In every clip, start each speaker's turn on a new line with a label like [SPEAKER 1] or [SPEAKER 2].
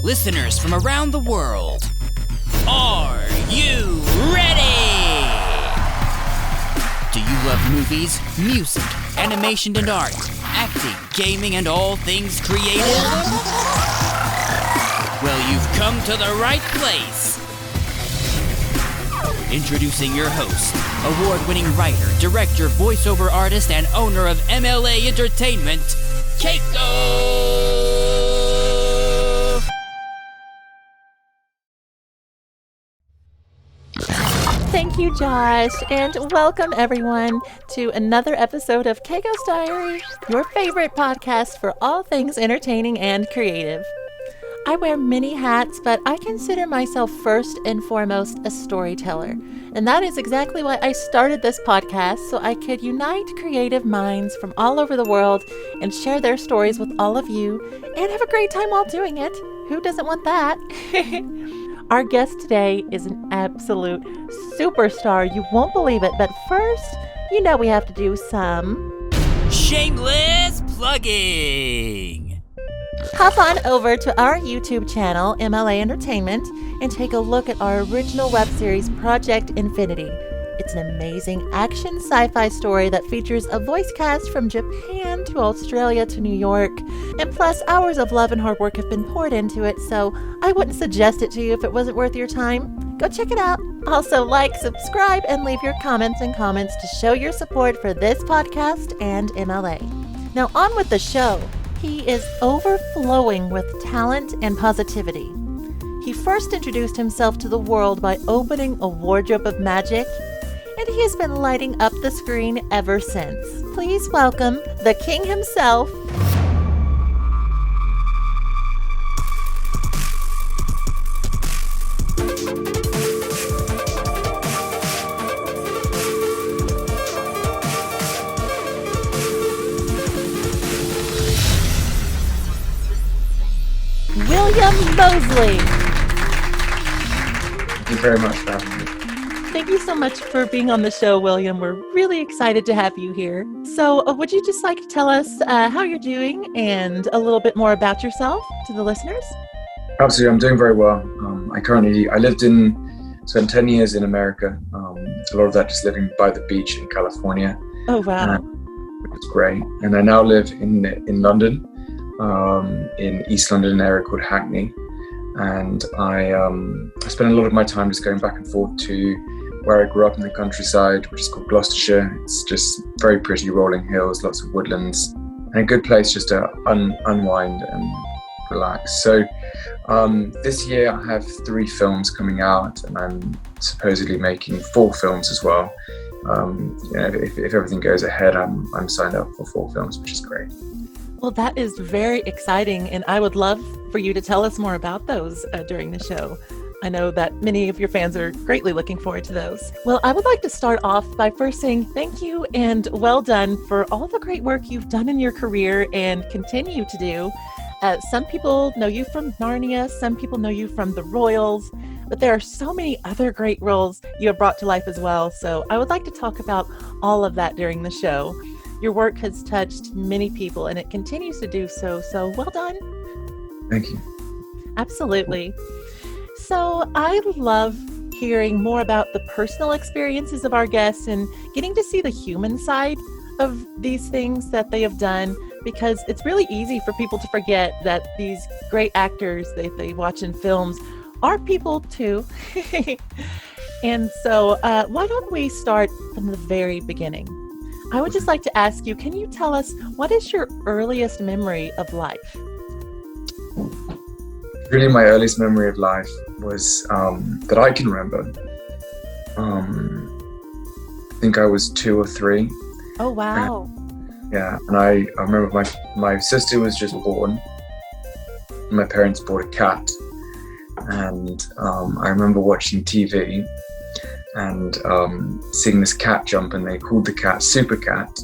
[SPEAKER 1] listeners from around the world. Are you ready? Do you love movies, music, animation and art, acting, gaming, and all things creative? Well, you've come to the right place. Introducing your host, award-winning writer, director, voiceover artist, and owner of MLA Entertainment, Keiko!
[SPEAKER 2] Thank you, Josh, and welcome everyone to another episode of Keiko's Diary, your favorite podcast for all things entertaining and creative. I wear many hats, but I consider myself first and foremost a storyteller. And that is exactly why I started this podcast, so I could unite creative minds from all over the world and share their stories with all of you and have a great time while doing it. Who doesn't want that? Our guest today is an absolute superstar. You won't believe it, but first, you know we have to do some
[SPEAKER 1] shameless plugging.
[SPEAKER 2] Hop on over to our YouTube channel, MLA Entertainment, and take a look at our original web series, Project Infinity. It's an amazing action sci-fi story that features a voice cast from Japan to Australia to New York, and plus hours of love and hard work have been poured into it, so I wouldn't suggest it to you if it wasn't worth your time. Go check it out. Also, like, subscribe, and leave your comments to show your support for this podcast and MLA. Now on with the show. He is overflowing with talent and positivity. He first introduced himself to the world by opening a wardrobe of magic, and he has been lighting up the screen ever since. Please welcome the king himself, Moseley.
[SPEAKER 3] Thank you very much for having me.
[SPEAKER 2] Thank you so much for being on the show, William. We're really excited to have you here. So would you just like to tell us how you're doing and a little bit more about yourself to the listeners?
[SPEAKER 3] Absolutely, I'm doing very well. Spent 10 years in America. A lot of that just living by the beach in California.
[SPEAKER 2] Oh, wow.
[SPEAKER 3] It's great. And I now live in London, in East London, an area called Hackney. And I spend a lot of my time just going back and forth to where I grew up in the countryside, which is called Gloucestershire. It's just very pretty rolling hills, lots of woodlands, and a good place just to unwind and relax. So this year I have 3 films coming out, and I'm supposedly making 4 films as well. If everything goes ahead, I'm signed up for 4 films, which is great.
[SPEAKER 2] Well, that is very exciting, and I would love for you to tell us more about those during the show. I know that many of your fans are greatly looking forward to those. Well, I would like to start off by first saying thank you and well done for all the great work you've done in your career and continue to do. Some people know you from Narnia, some people know you from The Royals, but there are so many other great roles you have brought to life as well. So I would like to talk about all of that during the show. Your work has touched many people and it continues to do so. So well done.
[SPEAKER 3] Thank you.
[SPEAKER 2] Absolutely. So I love hearing more about the personal experiences of our guests and getting to see the human side of these things that they have done, because it's really easy for people to forget that these great actors that they watch in films are people too. And so why don't we start from the very beginning? I would just like to ask you, can you tell us what is your earliest memory of life?
[SPEAKER 3] Really, my earliest memory of life was that I can remember. I think I was 2 or 3.
[SPEAKER 2] Oh, wow.
[SPEAKER 3] Yeah, and I remember my sister was just born. My parents bought a cat, and I remember watching TV and seeing this cat jump, and they called the cat Super Cat.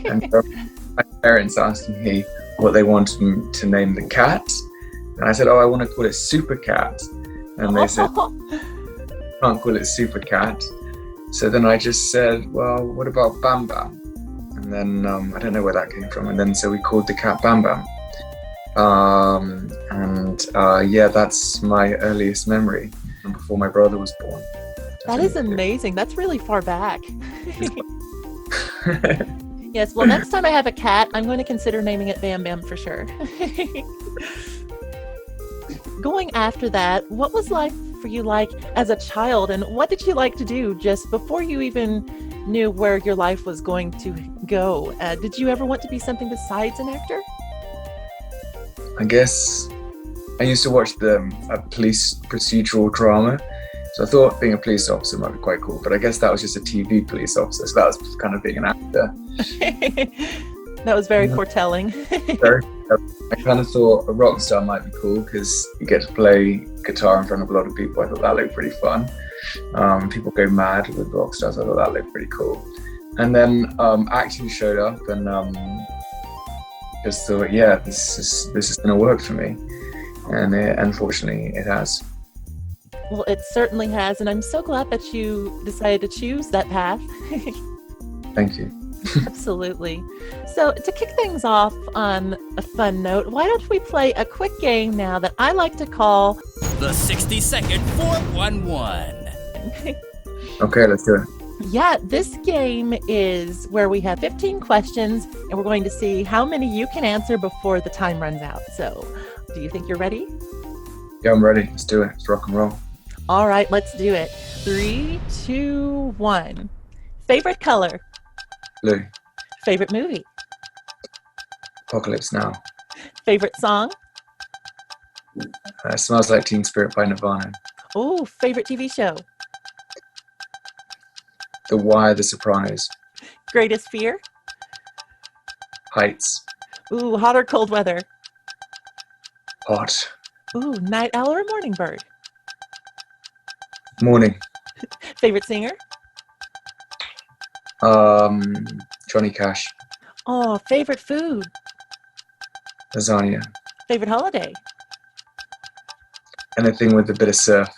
[SPEAKER 3] And my parents asking me what they wanted me to name the cat, and I said, "Oh, I want to call it Super Cat," and they said, "Can't call it Super Cat." So then I just said, "Well, what about Bam Bam?" And then I don't know where that came from, and then so we called the cat Bam Bam. And that's my earliest memory from before my brother was born.
[SPEAKER 2] That is amazing. That's really far back. Yes, well, next time I have a cat, I'm going to consider naming it Bam Bam for sure. Going after that, what was life for you like as a child, and what did you like to do just before you even knew where your life was going to go? Did you ever want to be something besides an actor?
[SPEAKER 3] I guess I used to watch a police procedural drama. So I thought being a police officer might be quite cool, but I guess that was just a TV police officer. So that was kind of being an actor.
[SPEAKER 2] That was very foretelling.
[SPEAKER 3] I kind of thought a rock star might be cool because you get to play guitar in front of a lot of people. I thought that looked pretty fun. People go mad with rock stars. I thought that looked pretty cool. And then acting showed up, and just thought, yeah, this is going to work for me. And unfortunately, it has.
[SPEAKER 2] Well, it certainly has, and I'm so glad that you decided to choose that path.
[SPEAKER 3] Thank you.
[SPEAKER 2] Absolutely. So to kick things off on a fun note, why don't we play a quick game now that I like to call
[SPEAKER 1] the 60-second 411.
[SPEAKER 3] Okay, let's do it.
[SPEAKER 2] Yeah, this game is where we have 15 questions, and we're going to see how many you can answer before the time runs out. So do you think you're ready?
[SPEAKER 3] Yeah, I'm ready. Let's do it. Let's rock and roll.
[SPEAKER 2] All right, let's do it. 3, 2, 1. Favorite color?
[SPEAKER 3] Blue.
[SPEAKER 2] Favorite movie?
[SPEAKER 3] Apocalypse Now.
[SPEAKER 2] Favorite song?
[SPEAKER 3] Smells Like Teen Spirit by Nirvana.
[SPEAKER 2] Oh, favorite TV show?
[SPEAKER 3] The Wire, The Sopranos.
[SPEAKER 2] Greatest fear?
[SPEAKER 3] Heights.
[SPEAKER 2] Ooh, hot or cold weather?
[SPEAKER 3] Hot.
[SPEAKER 2] Ooh, night owl or morning bird?
[SPEAKER 3] Morning.
[SPEAKER 2] Favorite singer?
[SPEAKER 3] Johnny Cash.
[SPEAKER 2] Oh, favorite food?
[SPEAKER 3] Lasagna.
[SPEAKER 2] Favorite holiday?
[SPEAKER 3] Anything with a bit of surf.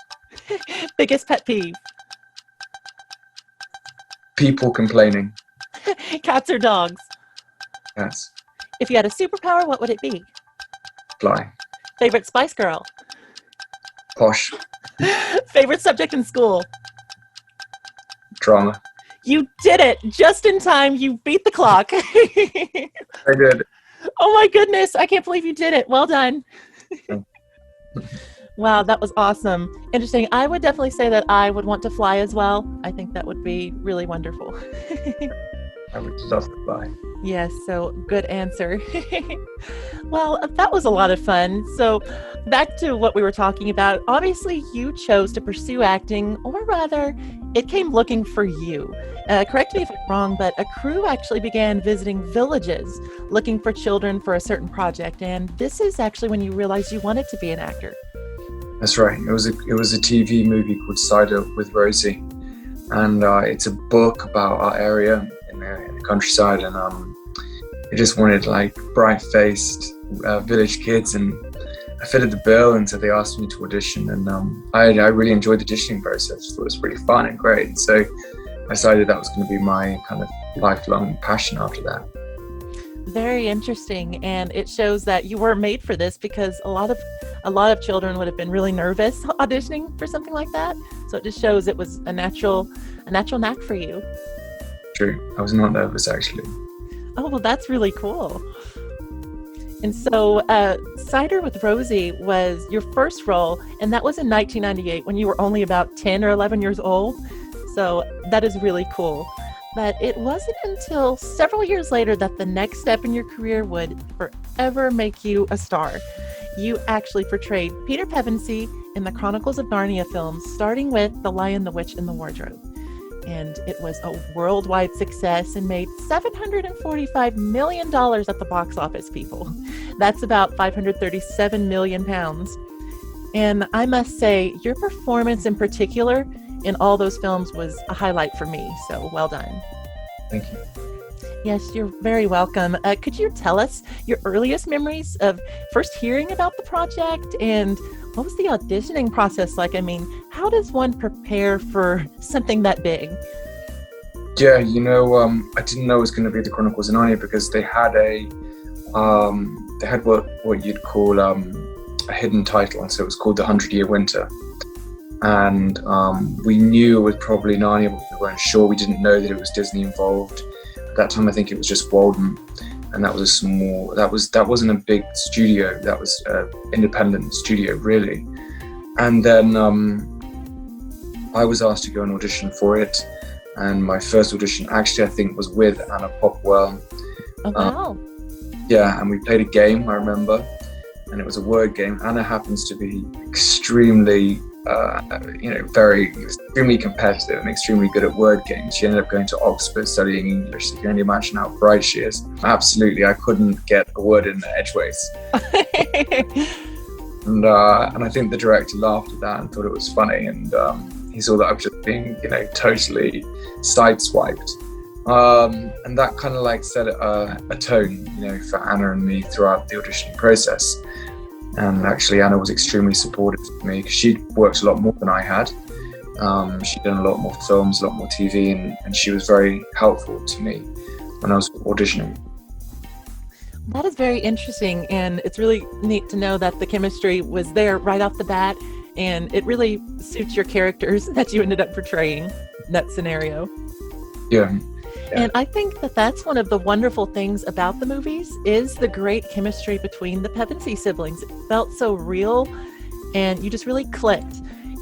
[SPEAKER 2] Biggest pet peeve?
[SPEAKER 3] People complaining.
[SPEAKER 2] Cats or dogs?
[SPEAKER 3] Cats.
[SPEAKER 2] If you had a superpower, what would it be?
[SPEAKER 3] Fly.
[SPEAKER 2] Favorite Spice Girl?
[SPEAKER 3] Posh.
[SPEAKER 2] Favorite subject in school?
[SPEAKER 3] Drama.
[SPEAKER 2] You did it! Just in time, you beat the clock.
[SPEAKER 3] I did.
[SPEAKER 2] Oh my goodness, I can't believe you did it. Well done. Wow, that was awesome. Interesting. I would definitely say that I would want to fly as well. I think that would be really wonderful.
[SPEAKER 3] I would love to fly.
[SPEAKER 2] Yes, so good answer. Well, that was a lot of fun. So back to what we were talking about. Obviously, you chose to pursue acting, or rather, it came looking for you. Correct me if I'm wrong, but a crew actually began visiting villages looking for children for a certain project. And this is actually when you realized you wanted to be an actor.
[SPEAKER 3] That's right. It was a TV movie called Cider with Rosie, and it's a book about our area in the countryside, and I just wanted like bright-faced village kids, and I fitted the bill, and so they asked me to audition, and I really enjoyed the auditioning process. It was really fun and great, so I decided that was going to be my kind of lifelong passion after that.
[SPEAKER 2] Very interesting, and it shows that you were made for this, because a lot of children would have been really nervous auditioning for something like that. So it just shows it was a natural knack for you.
[SPEAKER 3] True, I was not nervous actually.
[SPEAKER 2] Oh, well, that's really cool. And so Cider with Rosie was your first role, and that was in 1998 when you were only about 10 or 11 years old. So that is really cool. But it wasn't until several years later that the next step in your career would forever make you a star. You actually portrayed Peter Pevensey in the Chronicles of Narnia films, starting with The Lion, the Witch, and the Wardrobe. And it was a worldwide success and made $745 million at the box office, people. That's about 537 million pounds. And I must say, your performance in particular in all those films was a highlight for me, so well done.
[SPEAKER 3] Thank you.
[SPEAKER 2] Yes, you're very welcome. Could you tell us your earliest memories of first hearing about the project, and what was the auditioning process like? I mean, how does one prepare for something that big?
[SPEAKER 3] Yeah, I didn't know it was going to be the Chronicles of Narnia because they had they had what you'd call a hidden title, and so it was called The 100-Year Winter. And we knew it was probably Narnia, but we weren't sure. We didn't know that it was Disney involved. At that time, I think it was just Walden, and that wasn't a big studio. That was an independent studio, really. And then I was asked to go and audition for it. And my first audition, actually, I think, was with Anna Popwell.
[SPEAKER 2] Oh, wow.
[SPEAKER 3] Yeah, and we played a game, I remember, and it was a word game. Anna happens to be extremely, extremely competitive and extremely good at word games. She ended up going to Oxford studying English, so you can only imagine how bright she is. Absolutely, I couldn't get a word in there edgeways. And I think the director laughed at that and thought it was funny, and he saw that I was just being, totally sideswiped. And that kind of like set a tone, for Anna and me throughout the auditioning process. And actually, Anna was extremely supportive of me because she'd worked a lot more than I had. She'd done a lot more films, a lot more TV, and she was very helpful to me when I was auditioning.
[SPEAKER 2] That is very interesting, and it's really neat to know that the chemistry was there right off the bat, and it really suits your characters that you ended up portraying in that scenario.
[SPEAKER 3] Yeah.
[SPEAKER 2] And I think that that's one of the wonderful things about the movies is the great chemistry between the Pevensey siblings. It felt so real, and you just really clicked.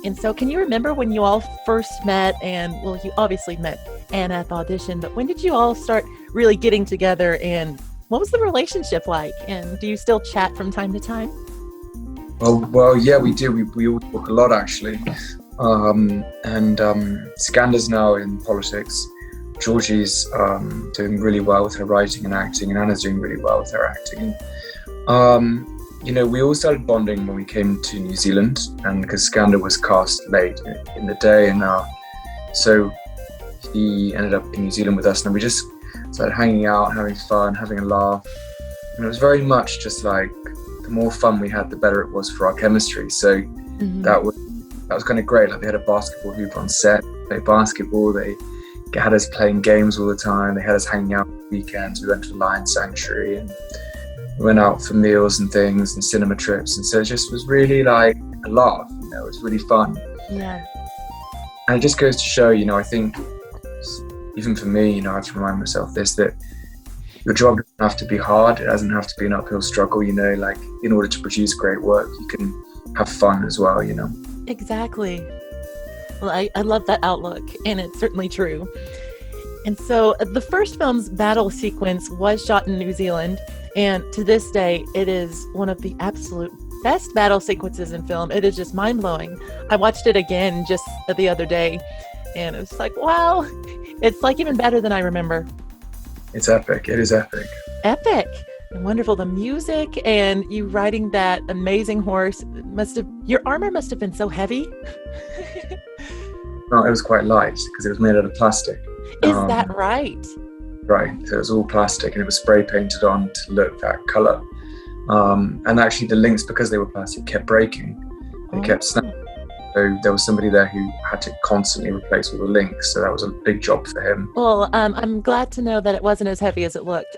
[SPEAKER 2] And so can you remember when you all first met? And well, you obviously met Anna at the audition, but when did you all start really getting together, and what was the relationship like? And do you still chat from time to time?
[SPEAKER 3] Well, yeah, we do. We all talk a lot, actually. Skander's now in politics. Georgie's doing really well with her writing and acting, and Anna's doing really well with her acting. We all started bonding when we came to New Zealand, and because Skander was cast late in the day, and so he ended up in New Zealand with us, and we just started hanging out, having fun, having a laugh. And it was very much just like the more fun we had, the better it was for our chemistry. So that was kind of great. Like, they had a basketball hoop on set, they played basketball, they had us playing games all the time, they had us hanging out on weekends. We went to the Lion Sanctuary and we went out for meals and things and cinema trips, and so it just was really like a laugh. It was really fun.
[SPEAKER 2] Yeah.
[SPEAKER 3] And it just goes to show, I think even for me, I have to remind myself this, that your job doesn't have to be hard. It doesn't have to be an uphill struggle, like in order to produce great work, you can have fun as well,
[SPEAKER 2] Exactly. Well, I love that outlook, and it's certainly true. And so the first film's battle sequence was shot in New Zealand, and to this day, it is one of the absolute best battle sequences in film. It is just mind-blowing. I watched it again just the other day, and it's like, wow, it's like even better than I remember.
[SPEAKER 3] It's epic. It is epic.
[SPEAKER 2] Epic and wonderful. The music and you riding that amazing horse your armor must have been so heavy.
[SPEAKER 3] No, it was quite light because it was made out of plastic.
[SPEAKER 2] Is that right?
[SPEAKER 3] Right. So it was all plastic, and it was spray painted on to look that color. And actually the links, because they were plastic, kept breaking. They kept snapping. So there was somebody there who had to constantly replace all the links. So that was a big job for him.
[SPEAKER 2] Well, I'm glad to know that it wasn't as heavy as it looked.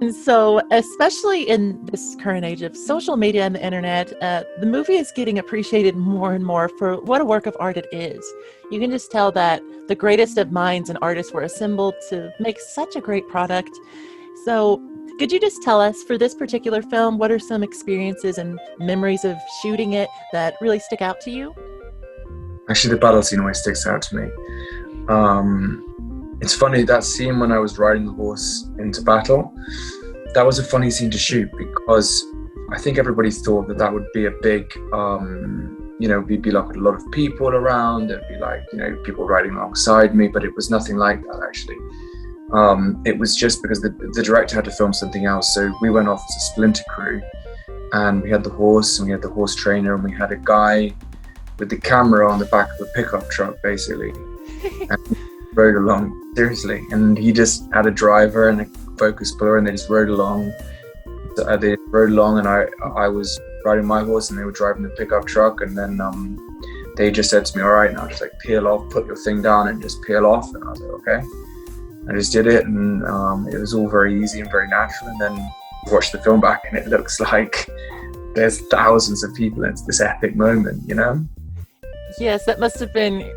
[SPEAKER 2] And so, especially in this current age of social media and the internet, the movie is getting appreciated more and more for what a work of art it is. You can just tell that the greatest of minds and artists were assembled to make such a great product. So, could you just tell us, for this particular film, what are some experiences and memories of shooting it that really stick out to you?
[SPEAKER 3] Actually, the battle scene always sticks out to me. It's funny, that scene when I was riding the horse into battle, that was a funny scene to shoot because I think everybody thought that would be a big, we'd be like a lot of people around, there'd be like, people riding alongside me, but it was nothing like that actually. It was just because the director had to film something else, so we went off as a splinter crew, and we had the horse, and we had the horse trainer, and we had a guy with the camera on the back of a pickup truck, basically, and he rode along, seriously, and he just had a driver and a focus puller, and they just rode along. And I was riding my horse, and they were driving the pickup truck, and then they just said to me, "All right, now just like peel off, put your thing down, and just peel off." And I was like, "Okay." I just did it, and it was all very easy and very natural. And then watch the film back, and it looks like there's thousands of people. It's this epic moment, you know?
[SPEAKER 2] Yes, that must have been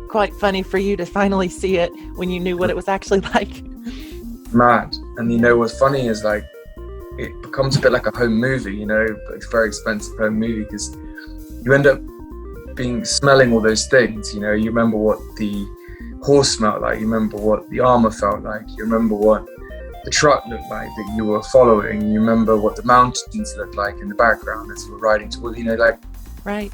[SPEAKER 2] quite funny for you to finally see it when you knew what it was actually like.
[SPEAKER 3] Mad. And you know what's funny is like it becomes a bit like a home movie, you know, but it's a very expensive home movie because you end up smelling all those things, you know. You remember what the horse smelled like, you remember what the armor felt like, you remember what the truck looked like that you were following, you remember what the mountains looked like in the background as you were riding towards, you know, like,
[SPEAKER 2] right.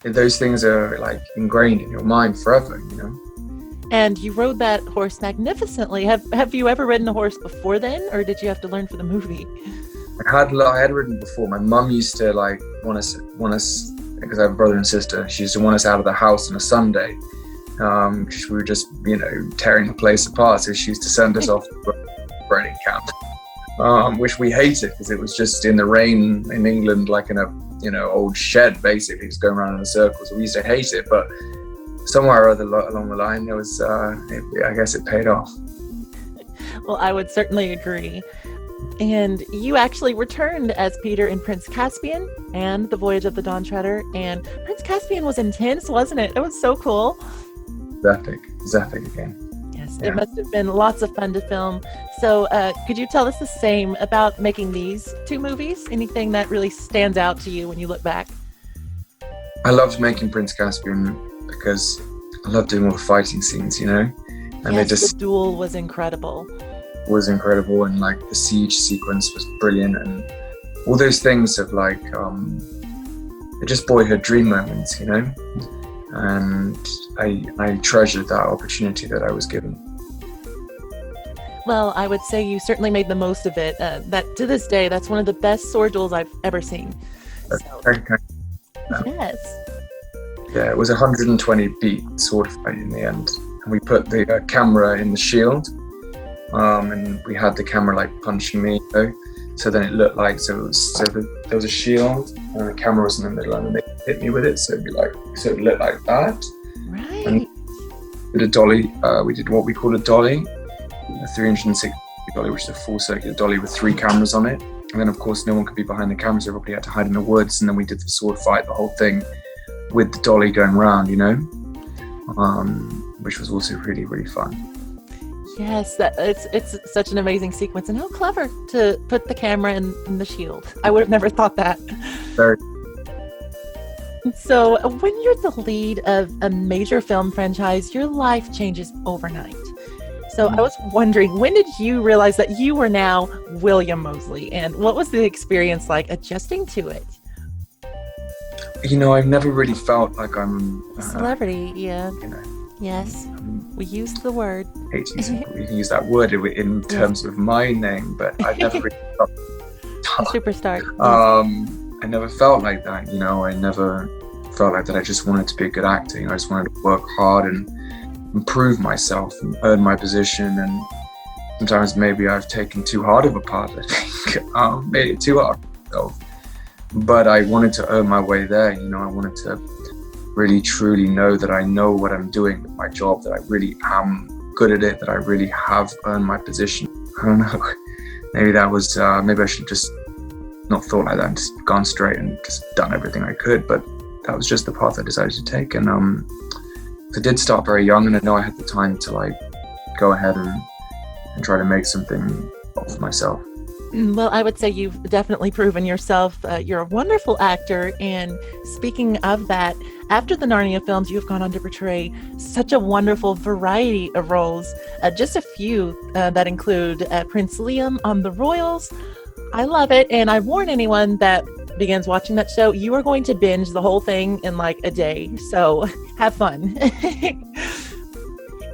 [SPEAKER 3] Those things are like ingrained in your mind forever, you know.
[SPEAKER 2] And you rode that horse magnificently. Have you ever ridden a horse before then, or did you have to learn for the movie?
[SPEAKER 3] I had ridden before. My mum used to like want us because I have a brother and sister. She used to want us out of the house on a Sunday. We were just, you know, tearing the place apart. So she used to send us off to riding camp, which we hated because it was just in the rain in England, like in a, you know, old shed, basically, just going around in a circle. So we used to hate it, but somewhere or other along the line, there was, I guess it paid off.
[SPEAKER 2] Well, I would certainly agree. And you actually returned as Peter in Prince Caspian and The Voyage of the Dawn Treader. And Prince Caspian was intense, wasn't it? It was so cool.
[SPEAKER 3] It's epic again.
[SPEAKER 2] Yes,
[SPEAKER 3] Yeah.
[SPEAKER 2] It must have been lots of fun to film. So could you tell us the same about making these two movies? Anything that really stands out to you when you look back?
[SPEAKER 3] I loved making Prince Caspian because I love doing all the fighting scenes, you know, and
[SPEAKER 2] Yes,
[SPEAKER 3] they just
[SPEAKER 2] the duel was incredible.
[SPEAKER 3] was incredible, and like the siege sequence was brilliant, and all those things of like they're just boyhood dream moments, you know, and I treasured that opportunity that I was given.
[SPEAKER 2] Well, I would say you certainly made the most of it. That to this day, that's one of the best sword duels I've ever seen. So,
[SPEAKER 3] Okay.
[SPEAKER 2] yes.
[SPEAKER 3] Yeah, it was 120 beat sword fight in the end, and we put the camera in the shield, and we had the camera like punching me, you know? So then it looked like there was a shield, and the camera was in the middle, and they hit me with it, so it would look like that.
[SPEAKER 2] Right.
[SPEAKER 3] And we did a dolly. We did what we call a dolly, a 360 dolly, which is a full circular dolly with 3 cameras on it. And then of course no one could be behind the camera, so everybody had to hide in the woods. And then we did the sword fight, the whole thing, with the dolly going around, you know, which was also really, really fun.
[SPEAKER 2] Yes, it's such an amazing sequence, and how clever to put the camera in the shield. I would have never thought that.
[SPEAKER 3] Very.
[SPEAKER 2] So when you're the lead of a major film franchise, your life changes overnight. So I was wondering, when did you realize that you were now William Moseley, and what was the experience like adjusting to it?
[SPEAKER 3] You know, I've never really felt like I'm
[SPEAKER 2] Celebrity, yeah.
[SPEAKER 3] You know,
[SPEAKER 2] Yes, we used the word.
[SPEAKER 3] I hate using, you can use that word in terms of my name, but I've never really felt.
[SPEAKER 2] A superstar.
[SPEAKER 3] I never felt like that, you know. I never felt like that. I just wanted to be a good actor. I just wanted to work hard and improve myself and earn my position. And sometimes maybe I've taken too hard of a part, I think. Made it too hard for myself. But I wanted to earn my way there, you know. I wanted to really truly know that I know what I'm doing with my job, that I really am good at it, that I really have earned my position. I don't know. Maybe that was, maybe I should just not thought like that and just gone straight and just done everything I could. But that was just the path I decided to take. And I did start very young, and I know I had the time to like go ahead and try to make something of myself.
[SPEAKER 2] Well, I would say you've definitely proven yourself. You're a wonderful actor. And speaking of that, after the Narnia films, you've gone on to portray such a wonderful variety of roles. Just a few that include Prince Liam on The Royals. I love it. And I warn anyone that begins watching that show, you are going to binge the whole thing in like a day. So have fun.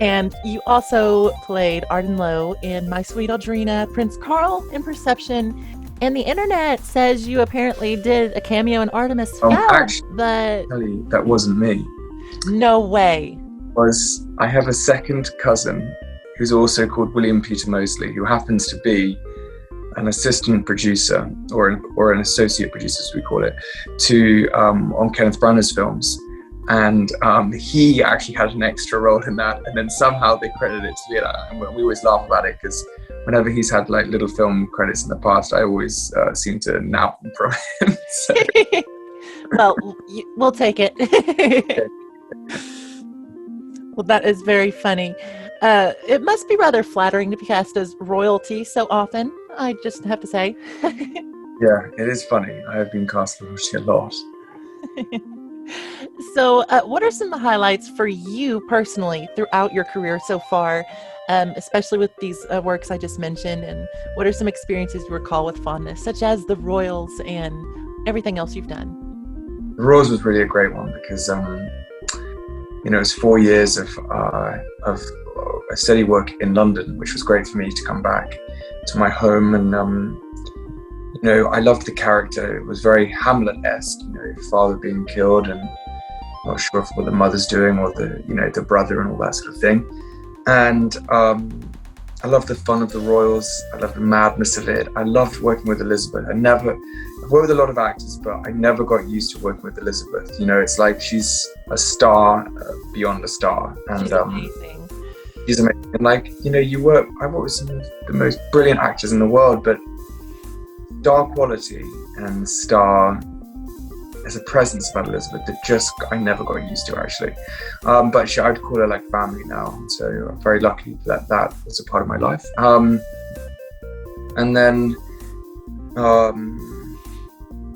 [SPEAKER 2] And you also played Arden Lowe in My Sweet Audrina, Prince Carl in Perception, and the internet says you apparently did a cameo in Artemis Fowl,
[SPEAKER 3] Actually,
[SPEAKER 2] but
[SPEAKER 3] that wasn't me.
[SPEAKER 2] No way.
[SPEAKER 3] I have a second cousin who's also called William Peter Moseley, who happens to be an assistant producer or an associate producer, as we call it, to on Kenneth Branagh's films. and he actually had an extra role in that, and then somehow they credited it to me, and we always laugh about it because whenever he's had like little film credits in the past, I always seem to nab them from him. So.
[SPEAKER 2] Well, we'll take it. Well, that is very funny. It must be rather flattering to be cast as royalty so often, I just have to say.
[SPEAKER 3] Yeah, it is funny. I have been cast for royalty a lot.
[SPEAKER 2] So what are some of the highlights for you personally throughout your career so far, especially with these works I just mentioned, and what are some experiences you recall with fondness, such as the Royals and everything else you've done?
[SPEAKER 3] The Royals was really a great one because it was 4 years of steady work in London, which was great for me to come back to my home. And I loved the character. It was very Hamlet-esque, father being killed and not sure what the mother's doing, or the brother and all that sort of thing. And I loved the fun of the Royals. I loved the madness of it. I loved working with Elizabeth. I've worked with a lot of actors, but I never got used to working with Elizabeth. It's like she's a star beyond a star. And
[SPEAKER 2] she's amazing.
[SPEAKER 3] She's amazing. And I've worked with some of the most brilliant actors in the world, but star quality and star, there's a presence about Elizabeth that I never got used to, actually. But I'd call her like family now. So I'm very lucky that was a part of my life. And then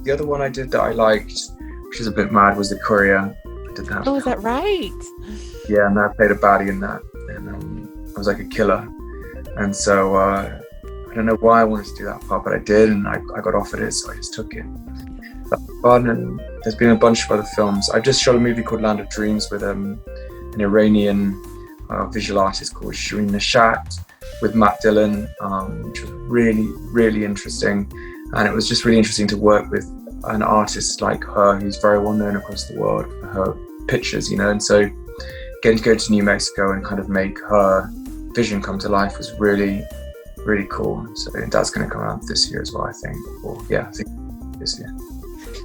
[SPEAKER 3] the other one I did that I liked, which is a bit mad, was The Courier. I did that.
[SPEAKER 2] Oh, is that right?
[SPEAKER 3] Yeah, and I played a baddie in that. And I was like a killer. And so I don't know why I wanted to do that part, but I did, and I got offered it, so I just took it. That was fun, and there's been a bunch of other films. I just shot a movie called Land of Dreams with an Iranian visual artist called Shireen Nashat with Matt Dillon, which was really, really interesting. And it was just really interesting to work with an artist like her who's very well known across the world for her pictures, and so getting to go to New Mexico and kind of make her vision come to life was really, really cool. So that's going to come out this year as well, I think. I think this year.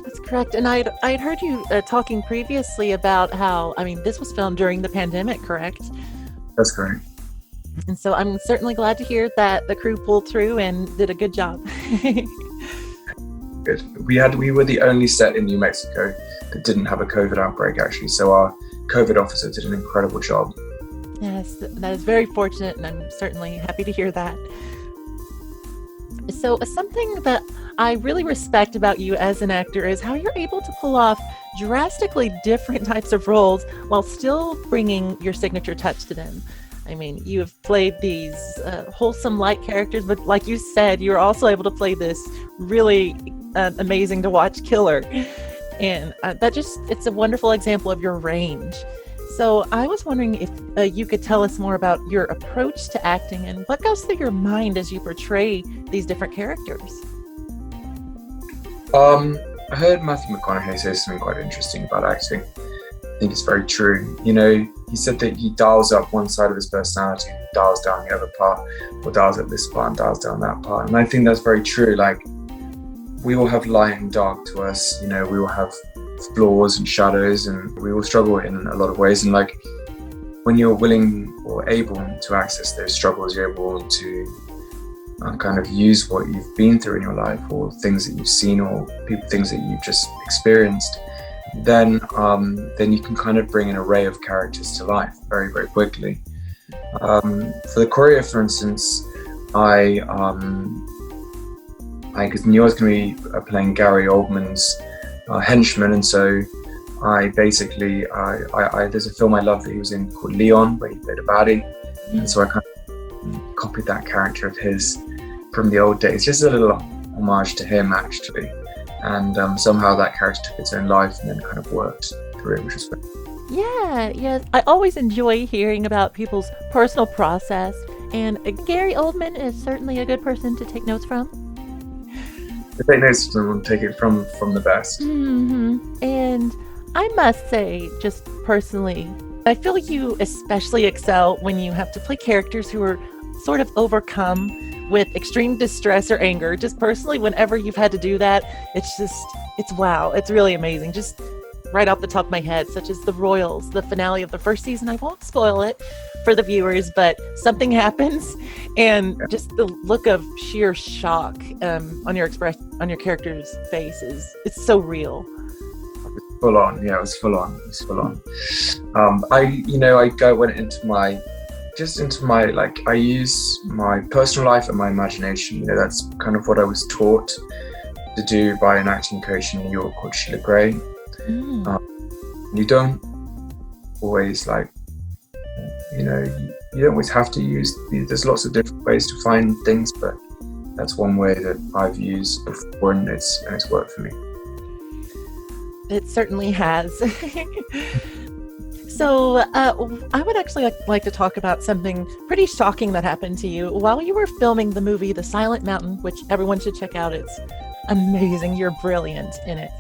[SPEAKER 2] That's correct. And I'd heard you talking previously about how, this was filmed during the pandemic, correct?
[SPEAKER 3] That's correct.
[SPEAKER 2] And so I'm certainly glad to hear that the crew pulled through and did a good job.
[SPEAKER 3] Good. We were the only set in New Mexico that didn't have a COVID outbreak, actually. So our COVID officer did an incredible job.
[SPEAKER 2] Yes, that is very fortunate, and I'm certainly happy to hear that. So something that I really respect about you as an actor is how you're able to pull off drastically different types of roles while still bringing your signature touch to them. You have played these wholesome light characters, but like you said, you're also able to play this really amazing to watch killer. And it's a wonderful example of your range. So I was wondering if you could tell us more about your approach to acting and what goes through your mind as you portray these different characters.
[SPEAKER 3] I heard Matthew McConaughey say something quite interesting about acting. I think it's very true. He said that he dials up one side of his personality, dials down the other part, or dials up this part and dials down that part. And I think that's very true. Like, we all have light and dark to us. We all have flaws and shadows, and we all struggle in a lot of ways. And like, when you're willing or able to access those struggles, you're able to kind of use what you've been through in your life, or things that you've seen, or things that you've just experienced. Then you can kind of bring an array of characters to life very, very quickly. For The Courier, for instance, I knew I was going to be playing Gary Oldman's henchman, and so I basically, there's a film I love that he was in called Leon, where he played a baddie, and so I kind of copied that character of his from the old days, just a little homage to him, actually. And somehow that character took its own life and then kind of worked through it, which was great.
[SPEAKER 2] Yeah. I always enjoy hearing about people's personal process, and Gary Oldman is certainly a good person to take notes from.
[SPEAKER 3] To take notes from someone, take it from the best.
[SPEAKER 2] Mm-hmm. And I must say, just personally, I feel you especially excel when you have to play characters who are sort of overcome with extreme distress or anger. Just personally, whenever you've had to do that, it's wow. It's really amazing. Just right off the top of my head, such as the Royals, the finale of the first season. I won't spoil it for the viewers, but something happens, and just the look of sheer shock on your character's face it's so real.
[SPEAKER 3] Full on, yeah, it was full on. I went into my like, I use my personal life and my imagination. That's kind of what I was taught to do by an acting coach in New York called Sheila Gray. You don't always you don't always have to use, there's lots of different ways to find things, but that's one way that I've used before, and it's worked for me.
[SPEAKER 2] It certainly has. So I would actually like to talk about something pretty shocking that happened to you while you were filming the movie The Silent Mountain, which everyone should check out. It's amazing. You're brilliant in it.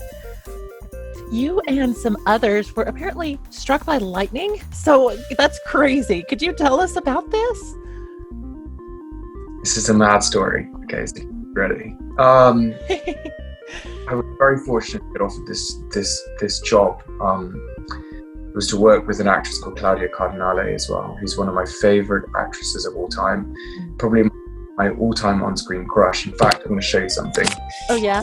[SPEAKER 2] You and some others were apparently struck by lightning. So that's crazy. Could you tell us about this?
[SPEAKER 3] This is a mad story. Okay, so ready. I was very fortunate to get offered this job. It was to work with an actress called Claudia Cardinale as well, who's one of my favorite actresses of all time, probably my all-time on-screen crush. In fact, I'm going to show you something.
[SPEAKER 2] Oh yeah.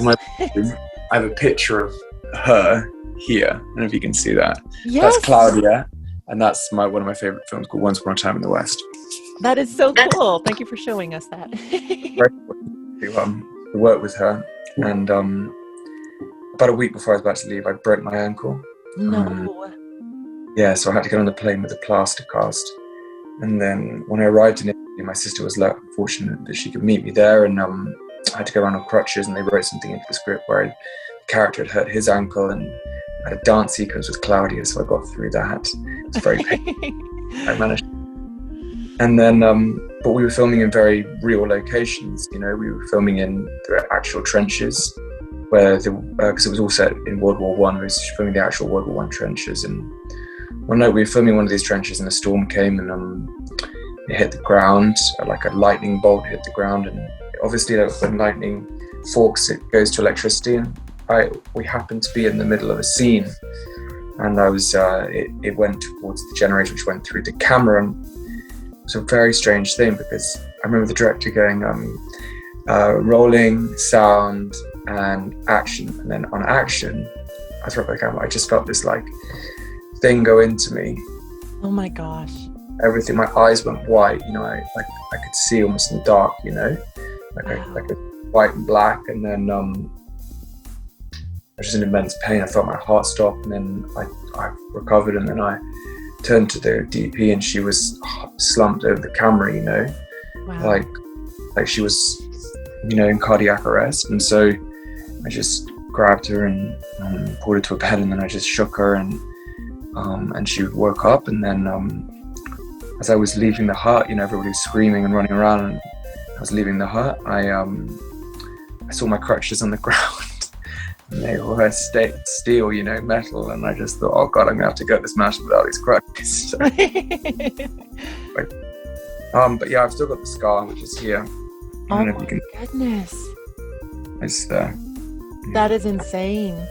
[SPEAKER 3] I have a picture of her here. I don't know if you can see that.
[SPEAKER 2] Yes.
[SPEAKER 3] That's Claudia, and that's one of my favorite films called Once Upon a Time in the West.
[SPEAKER 2] That is so cool. Thank you for showing us that.
[SPEAKER 3] Very fortunate to work with her, and about a week before I was about to leave, I broke my ankle.
[SPEAKER 2] No.
[SPEAKER 3] Yeah, so I had to get on the plane with a plaster cast. And then when I arrived in Italy, my sister was fortunate that she could meet me there, and I had to go around on crutches, and they wrote something into the script where the character had hurt his ankle, and I had a dance sequence with Claudia, so I got through that. It was very painful. I managed. And then, but we were filming in very real locations, we were filming in the actual trenches, where because it was all set in World War I, we were filming the actual World War I trenches. And one night we were filming one of these trenches, and a storm came, and it hit the ground, like a lightning bolt hit the ground, and obviously when lightning forks, it goes to electricity, and we happened to be in the middle of a scene, and I was it went towards the generator, which went through the camera, and it was a very strange thing, because I remember the director going rolling, sound, and action, and then on action, I threw up the camera. I just felt this thing go into me.
[SPEAKER 2] Oh my gosh!
[SPEAKER 3] Everything, my eyes went white. I could see almost in the dark. Like a white and black, and then I was just in immense pain. I felt my heart stop, and then I recovered, and then I turned to the DP, and she was slumped over the camera.
[SPEAKER 2] Wow.
[SPEAKER 3] like she was, in cardiac arrest, and so I just grabbed her and pulled her to a bed, and then I just shook her, and she woke up, and then as I was leaving the hut, everybody was screaming and running around, and I was leaving the hut, I saw my crutches on the ground, and they were steel, metal, and I just thought, oh God, I'm gonna have to go to this mansion without these crutches. But yeah, I've still got the scar, which is here.
[SPEAKER 2] Oh my goodness.
[SPEAKER 3] It's there.
[SPEAKER 2] That is insane.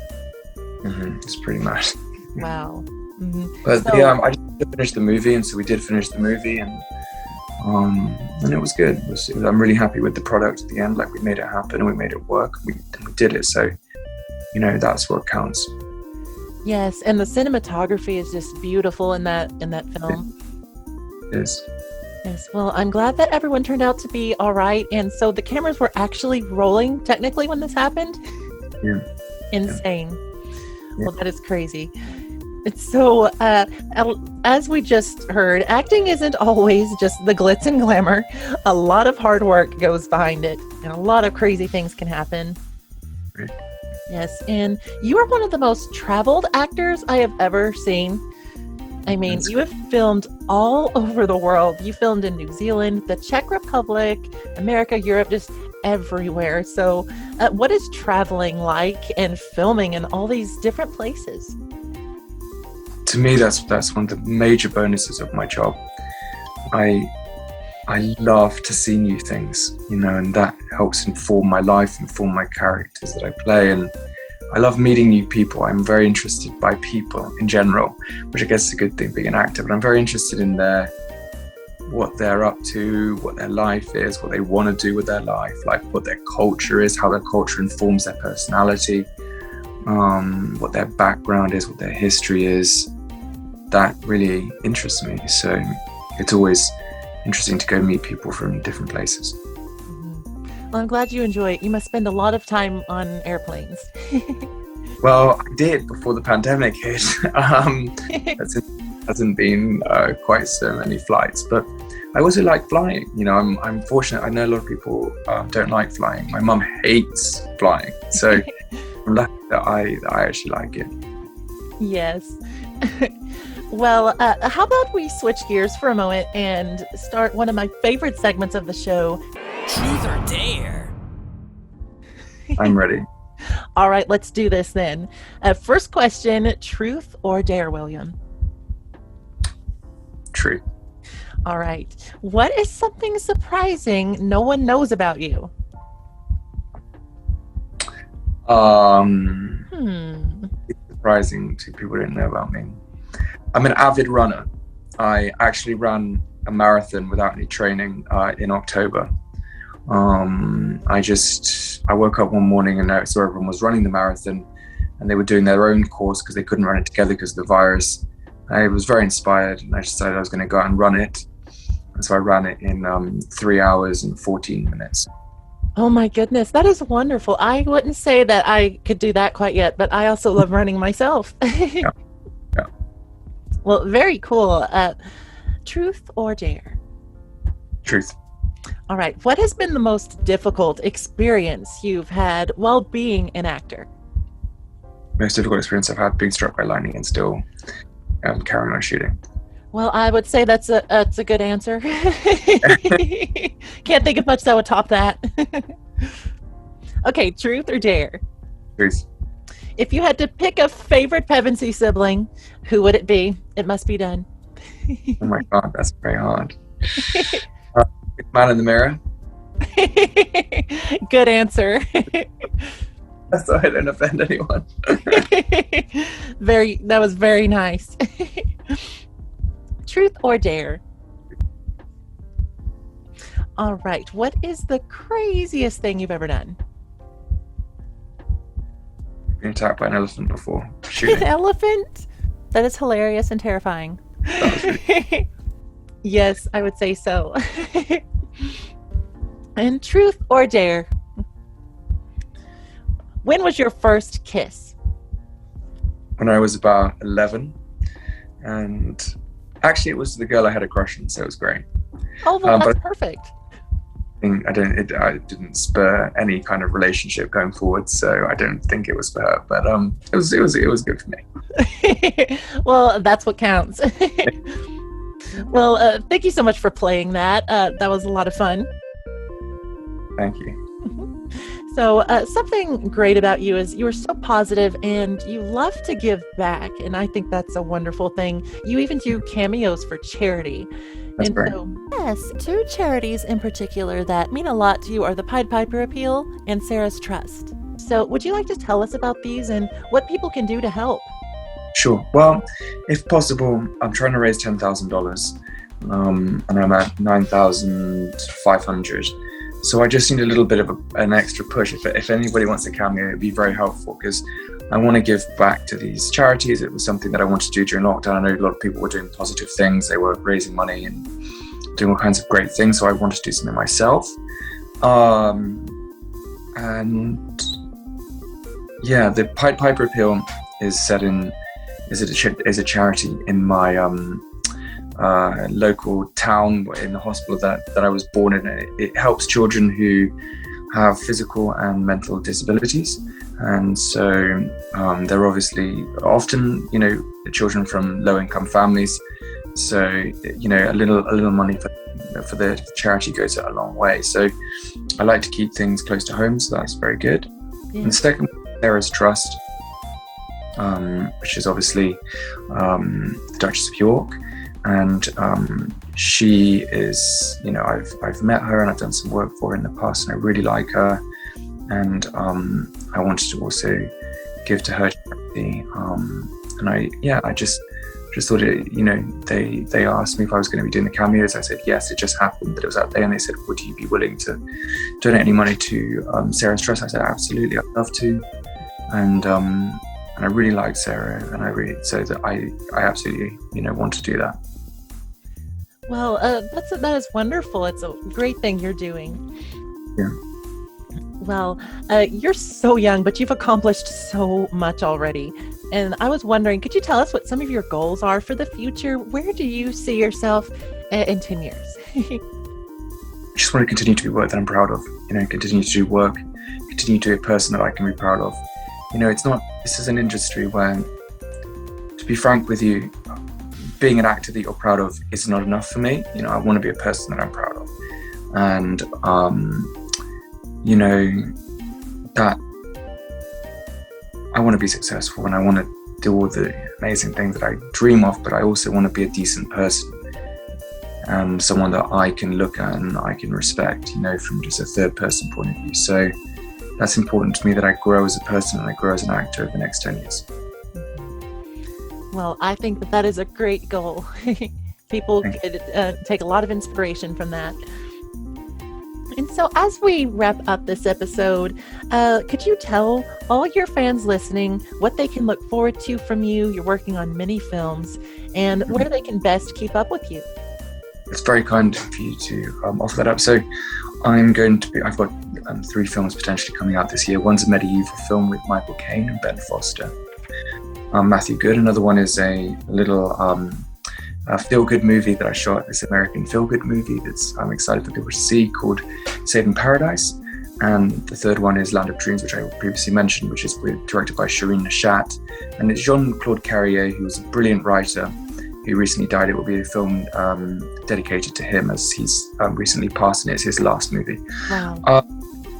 [SPEAKER 3] It's pretty mad.
[SPEAKER 2] Wow. Mm-hmm.
[SPEAKER 3] But yeah, I just finished the movie, and so we did finish the movie, and it was good. I'm really happy with the product at the end. We made it happen, and we made it work. We did it, so that's what counts.
[SPEAKER 2] Yes, and the cinematography is just beautiful in that film.
[SPEAKER 3] It is.
[SPEAKER 2] Yes, well, I'm glad that everyone turned out to be all right. And so the cameras were actually rolling technically when this happened?
[SPEAKER 3] Yeah.
[SPEAKER 2] Insane.
[SPEAKER 3] Yeah.
[SPEAKER 2] Well, that is crazy. So, as we just heard, acting isn't always just the glitz and glamour. A lot of hard work goes behind it, and a lot of crazy things can happen.
[SPEAKER 3] Right.
[SPEAKER 2] Yes, and you are one of the most traveled actors I have ever seen. I mean, you have filmed all over the world. You filmed in New Zealand, the Czech Republic, America, Europe, just everywhere. So what is traveling like and filming in all these different places?
[SPEAKER 3] To me, that's one of the major bonuses of my job. I love to see new things, and that helps inform my life, inform my characters that I play. And I love meeting new people. I'm very interested by people in general, which I guess is a good thing being an actor, but I'm very interested in what they're up to, what their life is, what they want to do with their life, like what their culture is, how their culture informs their personality, what their background is, what their history is. That really interests me. So it's always interesting to go meet people from different places.
[SPEAKER 2] Well, I'm glad you enjoy it. You must spend a lot of time on airplanes.
[SPEAKER 3] Well, I did before the pandemic hit. Hasn't been quite so many flights, but I also like flying. You know, I'm fortunate. I know a lot of people don't like flying. My mum hates flying, so I'm lucky that I actually like it.
[SPEAKER 2] Yes. Well, how about we switch gears for a moment and start one of my favorite segments of the show.
[SPEAKER 1] Truth or dare?
[SPEAKER 3] I'm ready.
[SPEAKER 2] All right, let's do this then. First question, truth or dare, William?
[SPEAKER 3] Truth.
[SPEAKER 2] All right. What is something surprising no one knows about you?
[SPEAKER 3] It's surprising to people who don't know about me. I'm an avid runner. I actually ran a marathon without any training in October. I woke up one morning and I saw everyone was running the marathon, and they were doing their own course because they couldn't run it together because of the virus. I was very inspired, and I decided I was going to go out and run it. And so I ran it in 3 hours and 14 minutes.
[SPEAKER 2] Oh my goodness, that is wonderful. I wouldn't say that I could do that quite yet, but I also love running myself.
[SPEAKER 3] Yeah.
[SPEAKER 2] Well, very cool. Truth or dare?
[SPEAKER 3] Truth.
[SPEAKER 2] All right. What has been the most difficult experience you've had while being an actor?
[SPEAKER 3] Most difficult experience I've had, being struck by lightning and still carrying on shooting.
[SPEAKER 2] Well, I would say that's a good answer. Can't think of much that would top that. Okay, truth or dare?
[SPEAKER 3] Truth.
[SPEAKER 2] If you had to pick a favorite Pevensey sibling, who would it be? It must be done.
[SPEAKER 3] Oh my God, that's very hard. Man in the mirror.
[SPEAKER 2] Good answer.
[SPEAKER 3] So I don't offend anyone.
[SPEAKER 2] That was very nice. Truth or dare? All right. What is the craziest thing you've ever done?
[SPEAKER 3] Been attacked by an elephant before.
[SPEAKER 2] An
[SPEAKER 3] Shooting.
[SPEAKER 2] elephant? That is hilarious and terrifying. Yes, I would say so. And truth or dare? When was your first kiss?
[SPEAKER 3] When I was about 11, and actually it was the girl I had a crush on, so it was great.
[SPEAKER 2] Oh, well, that's perfect.
[SPEAKER 3] It didn't spur any kind of relationship going forward, so I don't think it was for her. But it was good for me.
[SPEAKER 2] Well, that's what counts. Well, thank you so much for playing that. That was a lot of fun.
[SPEAKER 3] Thank you.
[SPEAKER 2] So something great about you is you're so positive and you love to give back. And I think that's a wonderful thing. You even do cameos for charity.
[SPEAKER 3] That's great.
[SPEAKER 2] Yes, two charities in particular that mean a lot to you are the Pied Piper Appeal and Sarah's Trust. So would you like to tell us about these and what people can do to help?
[SPEAKER 3] Sure. Well, if possible, I'm trying to raise $10,000 and I'm at $9,500. So I just need a little bit of an extra push. If anybody wants a cameo, it'd be very helpful because I want to give back to these charities. It was something that I wanted to do during lockdown. I know a lot of people were doing positive things. They were raising money and doing all kinds of great things. So I wanted to do something myself. And yeah, the Pied Piper Appeal is a charity in my local town, in the hospital that I was born in. It helps children who have physical and mental disabilities, and so they're obviously often, children from low-income families. So a little money for the charity goes a long way. So I like to keep things close to home, so that's very good. Yeah. And second, Sarah's Trust, which is obviously the Duchess of York. And she is, I've met her and I've done some work for her in the past, and I really like her. And I wanted to also give to her charity. And I just thought it, they asked me if I was going to be doing the cameos. I said yes. It just happened that it was that day, and they said, would you be willing to donate any money to Sarah's trust? I said absolutely, I'd love to. And I really liked Sarah, and I absolutely want to do that.
[SPEAKER 2] Well, that is wonderful. It's a great thing you're doing.
[SPEAKER 3] Yeah.
[SPEAKER 2] Well, you're so young, but you've accomplished so much already. And I was wondering, could you tell us what some of your goals are for the future? Where do you see yourself in 10 years?
[SPEAKER 3] I just want to continue to do work that I'm proud of, continue to do work, continue to be a person that I can be proud of. This is an industry where, to be frank with you, being an actor that you're proud of is not enough for me. I want to be a person that I'm proud of. And, that I want to be successful, and I want to do all the amazing things that I dream of, but I also want to be a decent person and someone that I can look at and I can respect, from just a third person point of view. So that's important to me, that I grow as a person and I grow as an actor over the next 10 years.
[SPEAKER 2] Well, I think that is a great goal. People could take a lot of inspiration from that. And so as we wrap up this episode, could you tell all your fans listening what they can look forward to from you? You're working on many films, and where they can best keep up with you.
[SPEAKER 3] It's very kind for you to offer that up. So I've got 3 films potentially coming out this year. One's a medieval film with Michael Caine and Ben Foster. Matthew Good. Another one is a little feel-good movie that I shot, this American feel-good movie I'm excited for people to see, called Saving Paradise. And the third one is Land of Dreams, which I previously mentioned, which is directed by Shireen Nashat. And it's Jean-Claude Carrier, who was a brilliant writer who recently died. It will be a film dedicated to him, as he's recently passed, and it's his last movie.
[SPEAKER 2] Wow.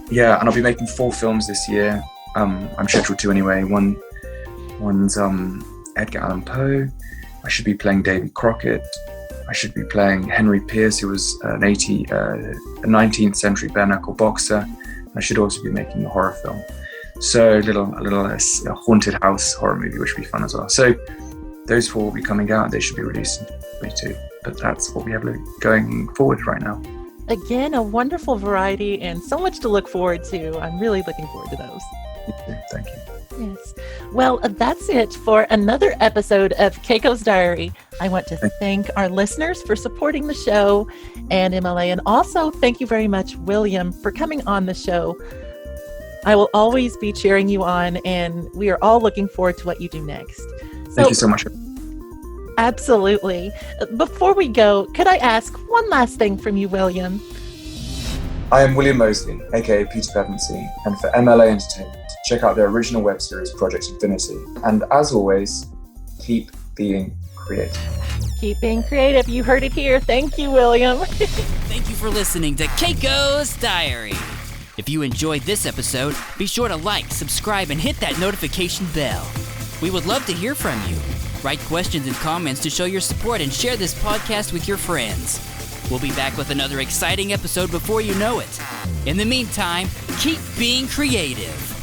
[SPEAKER 3] And I'll be making 4 films this year. I'm scheduled to anyway. One's Edgar Allan Poe. I should be playing Davy Crockett. I should be playing Henry Pierce, who was a 19th century bare knuckle boxer. I should also be making a horror film. So a haunted house horror movie, which would be fun as well. So those 4 will be coming out. They should be released in 2022. But that's what we have going forward right now.
[SPEAKER 2] Again, a wonderful variety and so much to look forward to. I'm really looking forward to those.
[SPEAKER 3] Thank you.
[SPEAKER 2] Yes. Well, that's it for another episode of Keiko's Diary. I want to thank our listeners for supporting the show and MLA, and also thank you very much, William, for coming on the show. I will always be cheering you on, and we are all looking forward to what you do next.
[SPEAKER 3] Thank you so much.
[SPEAKER 2] Absolutely. Before we go, could I ask one last thing from you, William?
[SPEAKER 3] I am William Moseley, aka Peter Pevensey, and for MLA Entertainment, check out their original web series, Project Infinity. And as always, keep being creative.
[SPEAKER 2] Keep being creative. You heard it here. Thank you, William.
[SPEAKER 1] Thank you for listening to Keiko's Diary. If you enjoyed this episode, be sure to like, subscribe, and hit that notification bell. We would love to hear from you. Write questions and comments to show your support and share this podcast with your friends. We'll be back with another exciting episode before you know it. In the meantime, keep being creative.